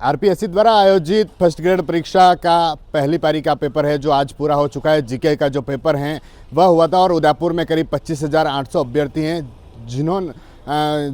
RPSC द्वारा आयोजित first grade परीक्षा का पहली पारी का पेपर है जो आज पूरा हो चुका है। जीके का जो पेपर है वह हुआ था और उदयपुर में करीब 25,800 अभ्यर्थी हैं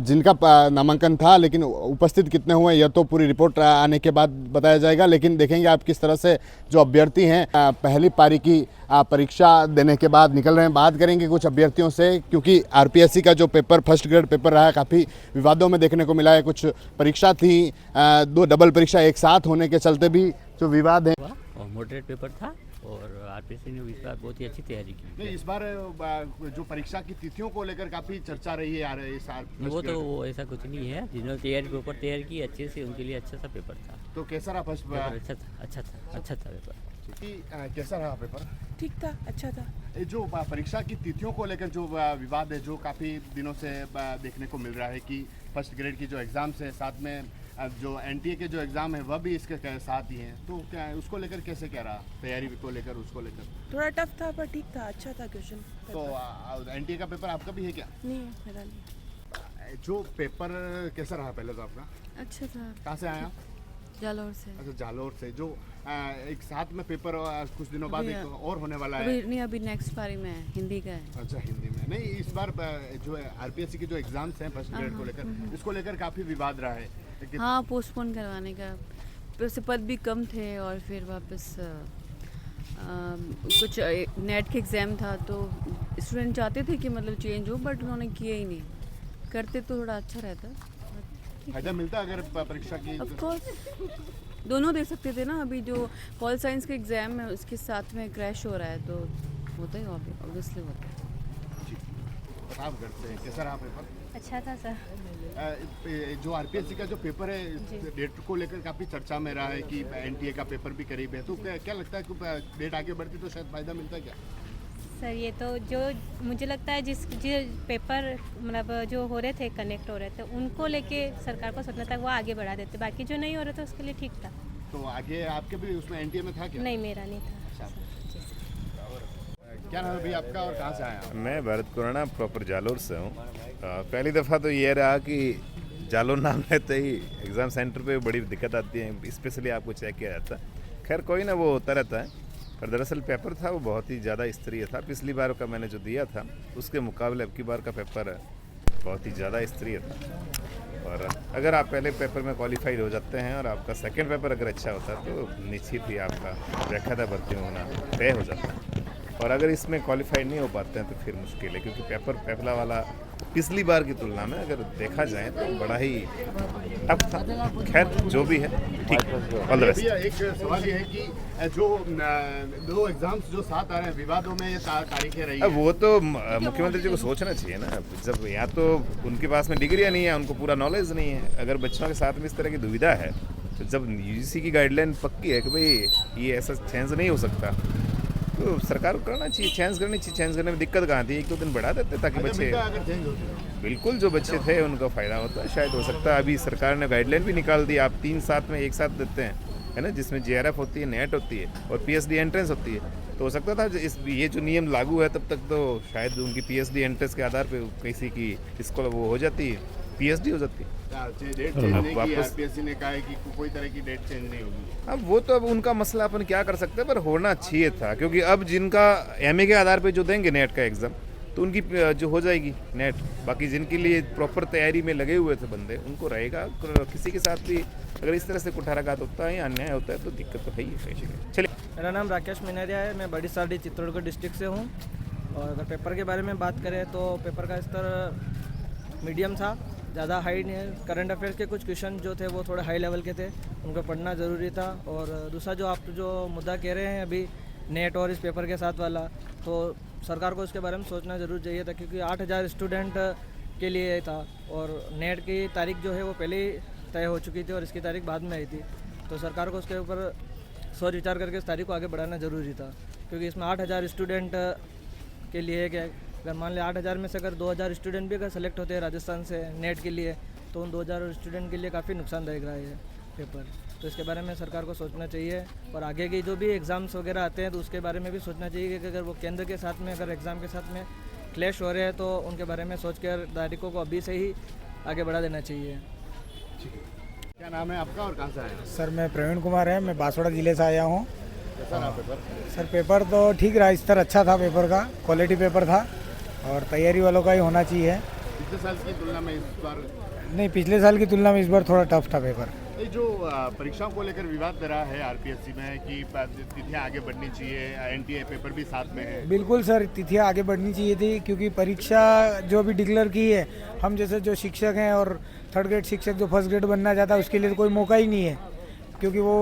जिनका नामांकन था, लेकिन उपस्थित कितने हुए यह तो पूरी रिपोर्ट आने के बाद बताया जाएगा। लेकिन देखेंगे आप किस तरह से जो अभ्यर्थी हैं पहली पारी की परीक्षा देने के बाद निकल रहे हैं। बात करेंगे कुछ अभ्यर्थियों से, क्योंकि आरपीएससी का जो पेपर फर्स्ट ग्रेड पेपर रहा है काफ़ी विवादों में देखने को मिला है। कुछ परीक्षा थी, दो डबल परीक्षा एक साथ होने के चलते भी जो विवाद है। और मॉडरेट पेपर था और आरपीएससी ने इस बार बहुत ही अच्छी तैयारी की। नहीं, इस बार जो परीक्षा की तिथियों को लेकर काफ़ी चर्चा रही है यार इस साल। वो ऐसा कुछ नहीं है। जिन्होंने पेपर तैयारी की अच्छे से, उनके लिए अच्छा सा पेपर था। तो कैसा रहा फर्स्ट पेपर? अच्छा था पेपर। कैसा रहा पेपर? ठीक था, अच्छा था। जो परीक्षा की तिथियों को लेकर जो विवाद है जो काफ़ी दिनों से देखने को मिल रहा है कि फर्स्ट ग्रेड की जो एग्ज़ाम्स है साथ में जो एनटीए के जो एग्ज़ाम है वह भी इसके साथ ही हैं, तो क्या उसको लेकर कैसे कह रहा तैयारी को लेकर उसको लेकर? थोड़ा टफ था पर ठीक था, अच्छा था क्वेश्चन। तो एनटीए का पेपर आपका भी है क्या? नहीं, मेरा नहीं। जो पेपर कैसा रहा पहले तो आपका? अच्छा था। कहाँ से आया? जालौर से। अच्छा, जालौर से। जो एक साथ में पेपर कुछ दिनों बाद एक और होने वाला है। अभी नेक्स्ट पारी में है, हिंदी का है। अच्छा, हिंदी में नहीं। इस बार जो आरपीएससी के जो एग्जाम्स हैं फर्स्ट ग्रेड को लेकर, इसको लेकर काफ़ी विवाद रहा है। हाँ, पोस्टपोन करवाने का, वैसे पद भी कम थे और फिर वापस कुछ नेट के एग्ज़ाम था तो स्टूडेंट चाहते थे कि मतलब चेंज हो, बट उन्होंने किया ही नहीं। करते तो थोड़ा अच्छा रहता। फायदा मिलता अगर परीक्षा की? ऑफ कोर्स दोनों दे सकते थे ना। अभी जो पॉल साइंस का एग्ज़ाम है उसके साथ में क्रैश हो रहा है तो होता ही ऑब्वियसली होता है। आप करते हैं कैसा रहा पेपर? अच्छा था सर। जो आरपीएससी का जो पेपर है डेट को लेकर काफ़ी चर्चा में रहा है कि एनटीए का पेपर भी करीब है, तो क्या लगता है कि डेट आगे बढ़ती तो शायद फ़ायदा मिलता है क्या? सर ये तो जो मुझे लगता है जिस पेपर मतलब जो हो रहे थे कनेक्ट हो रहे थे उनको लेके सरकार को सोचना था वो आगे बढ़ा देते, बाकी जो नहीं हो रहे थे उसके लिए ठीक था। तो आगे आपके भी उसमें एनटीए में था क्या? नहीं, मेरा नहीं था। क्या नाम है भैया आपका और कहाँ से आया? मैं भरत कुराना, प्रॉपर जालोर से हूँ। पहली दफ़ा तो ये रहा कि जालोर नाम लेते ही एग्ज़ाम सेंटर पे बड़ी दिक्कत आती है, स्पेशली आपको चेक किया जाता है। खैर कोई ना, वो होता रहता है। पर दरअसल पेपर था वो बहुत ही ज़्यादा स्तरीय था। पिछली बार का मैंने जो दिया था उसके मुकाबले अब की बार का पेपर बहुत ही ज़्यादा स्तरीय था। और अगर आप पहले पेपर में क्वालिफाइड हो जाते हैं और आपका सेकंड पेपर अगर अच्छा होता है तो निश्चित ही आपका व्याख्याता भर्ती होना तय हो जाता है। और अगर इसमें क्वालिफाइड नहीं हो पाते हैं तो फिर मुश्किल है, क्योंकि पेपर पहला वाला पिछली बार की तुलना में अगर देखा जाए तो बड़ा ही टफ था। खैर जो भी है ठीक। All the best. एक सवाल ये है कि जो दो एग्जाम्स जो साथ आ रहे हैं विवादों में ये तारीखें रही अब वो तो मुख्यमंत्री जी को सोचना चाहिए ना। जब या तो उनके पास में डिग्रियाँ नहीं है, उनको पूरा नॉलेज नहीं है, अगर बच्चों के साथ में इस तरह की दुविधा है तो जब यूजीसी की गाइडलाइन पक्की है कि भाई ये ऐसा चेंज नहीं हो सकता तो सरकार को करना चाहिए, चेंज करनी चाहिए। चेंज करने में दिक्कत कहाँ थी? एक दो दिन बढ़ा देते ताकि बच्चे, बिल्कुल जो बच्चे थे उनका फ़ायदा होता है। शायद हो सकता है अभी सरकार ने गाइडलाइन भी निकाल दी, आप 3 साथ में एक साथ देते हैं, है ना, जिसमें जेआरएफ होती है, नेट होती है और पीएचडी एंट्रेंस होती है। तो हो सकता था ये जो नियम लागू है तब तक तो शायद उनकी पीएचडी एंट्रेंस के आधार पर किसी की इसको वो हो जाती है, पीएचडी हो जाती है। डेट चेंज नहीं की, आरपीएससी ने कहा है कि कोई तरह की डेट चेंज नहीं होगी। अब वो तो अब उनका मसला, अपन क्या कर सकते हैं, पर होना चाहिए था। क्योंकि अब जिनका एमए के आधार पे जो देंगे नेट का एग्ज़ाम तो उनकी जो हो जाएगी नेट, बाकी जिनके लिए प्रॉपर तैयारी में लगे हुए थे बंदे उनको रहेगा। किसी के साथ भी अगर इस तरह से कुठाराघात होता है या अन्याय होता है तो दिक्कत तो है ही। चलिए, मेरा नाम राकेश मिनेरिया है, मैं बड़ी साड़ी चित्तौड़गढ़ डिस्ट्रिक्ट से हूँ। और अगर पेपर के बारे में बात करें तो पेपर का स्तर मीडियम था, ज़्यादा हाई नहीं है। करंट अफेयर्स के कुछ क्वेश्चन जो थे वो थोड़े हाई लेवल के थे, उनको पढ़ना ज़रूरी था। और दूसरा जो आप जो मुद्दा कह रहे हैं अभी नेट और इस पेपर के साथ वाला, तो सरकार को इसके बारे में सोचना ज़रूर चाहिए था, क्योंकि 8,000 स्टूडेंट के लिए था और नेट की तारीख जो है वो पहले ही तय हो चुकी थी और इसकी तारीख बाद में आई थी। तो सरकार को उसके ऊपर सोच विचार करके इस तारीख को आगे बढ़ाना ज़रूरी था, क्योंकि इसमें 8,000 स्टूडेंट के लिए क्या, अगर मान लिया 8,000 में से अगर 2,000 स्टूडेंट भी अगर सेलेक्ट होते हैं राजस्थान से नेट के लिए तो उन 2,000 स्टूडेंट के लिए काफ़ी नुकसानदायक रहा है पेपर। तो इसके बारे में सरकार को सोचना चाहिए। और आगे की जो भी एग्ज़ाम्स वगैरह आते हैं तो उसके बारे में भी सोचना चाहिए कि अगर वो केंद्र के साथ में अगर एग्ज़ाम के साथ में क्लैश हो रहे हैं तो उनके बारे में सोच कर तारीखों को अभी से ही आगे बढ़ा देना चाहिए। क्या नाम है आपका और कहाँ से आए हैं? सर मैं प्रवीण कुमार है, मैं बांसवाड़ा ज़िले से आया हूँ। कैसा रहा पेपर? सर पेपर तो ठीक रहा, स्तर अच्छा था पेपर का, क्वालिटी पेपर था और तैयारी वालों का ही होना चाहिए। पिछले साल की तुलना में इस बार नहीं, पिछले साल की तुलना में इस बार थोड़ा टफ था पेपर। ये जो परीक्षाओं को लेकर विवाद रहा है आरपीएससी में कि तिथियां आगे बढ़नी चाहिए, एनटीए पेपर भी साथ में है। बिल्कुल सर, तिथियाँ आगे बढ़नी चाहिए थी क्योंकि परीक्षा जो अभी डिक्लेयर की है, हम जैसे जो शिक्षक हैं और थर्ड ग्रेड शिक्षक जो फर्स्ट ग्रेड बनना चाहता है उसके लिए तो कोई मौका ही नहीं है, क्योंकि वो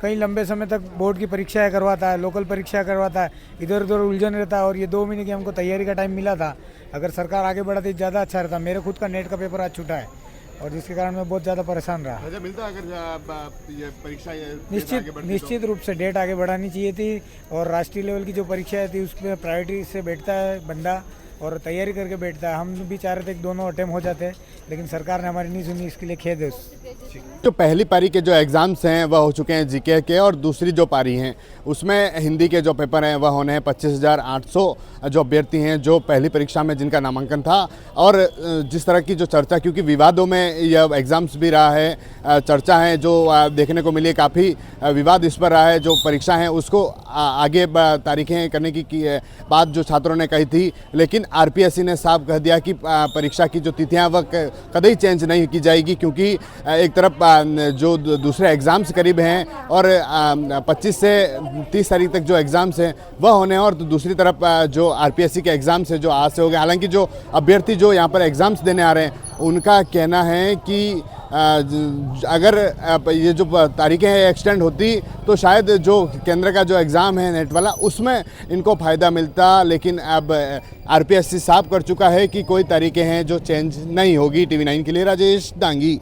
कई लंबे समय तक बोर्ड की परीक्षाएं करवाता है, लोकल परीक्षा करवाता है, इधर उधर उलझन रहता है। और ये 2 महीने की हमको तैयारी का टाइम मिला था, अगर सरकार आगे बढ़ाती ज़्यादा अच्छा रहता। मेरे खुद का नेट का पेपर आज छूटा है और जिसके कारण मैं बहुत ज़्यादा परेशान रहा। अच्छा मिलता है अगर ये परीक्षा निश्चित रूप से डेट आगे बढ़ानी चाहिए थी और राष्ट्रीय लेवल की जो परीक्षाएं थी उसमें प्रायोरिटी से बैठता है बंदा और तैयारी करके बैठता है। हम भी चाह रहे थे कि दोनों अटेम्प्ट हो जाते, लेकिन सरकार ने हमारी नहीं सुनी, इसके लिए खेद है। जो पहली पारी के जो एग्ज़ाम्स हैं वह हो चुके हैं जीके के, और दूसरी जो पारी हैं उसमें हिंदी के जो पेपर हैं वह होने हैं। 25,800 जो अभ्यर्थी हैं जो पहली परीक्षा में जिनका नामांकन था। और जिस तरह की जो चर्चा, क्योंकि विवादों में यह एग्ज़ाम्स भी रहा है, चर्चा है जो देखने को मिली, काफ़ी विवाद इस पर रहा है। जो परीक्षा है उसको आगे तारीखें करने की बात जो छात्रों ने कही थी, लेकिन आरपीएससी ने साफ कह दिया कि परीक्षा की जो तिथियां वह कतई चेंज नहीं की जाएगी, क्योंकि एक तरफ जो दूसरे एग्ज़ाम्स करीब हैं और 25 से 30 तारीख तक जो एग्ज़ाम्स हैं वह होने हैं, और दूसरी तरफ जो आरपीएससी के एग्ज़ाम्स हैं जो आज से हो गए। हालांकि जो अभ्यर्थी जो यहाँ पर एग्ज़ाम्स देने आ रहे हैं उनका कहना है कि अगर ये जो तारीखें हैं एक्सटेंड होती तो शायद जो केंद्र का जो एग्ज़ाम है नेट वाला उसमें इनको फ़ायदा मिलता, लेकिन अब आरपीएससी साफ कर चुका है कि कोई तारीखें हैं जो चेंज नहीं होगी। TV9 के लिए राजेश डांगी।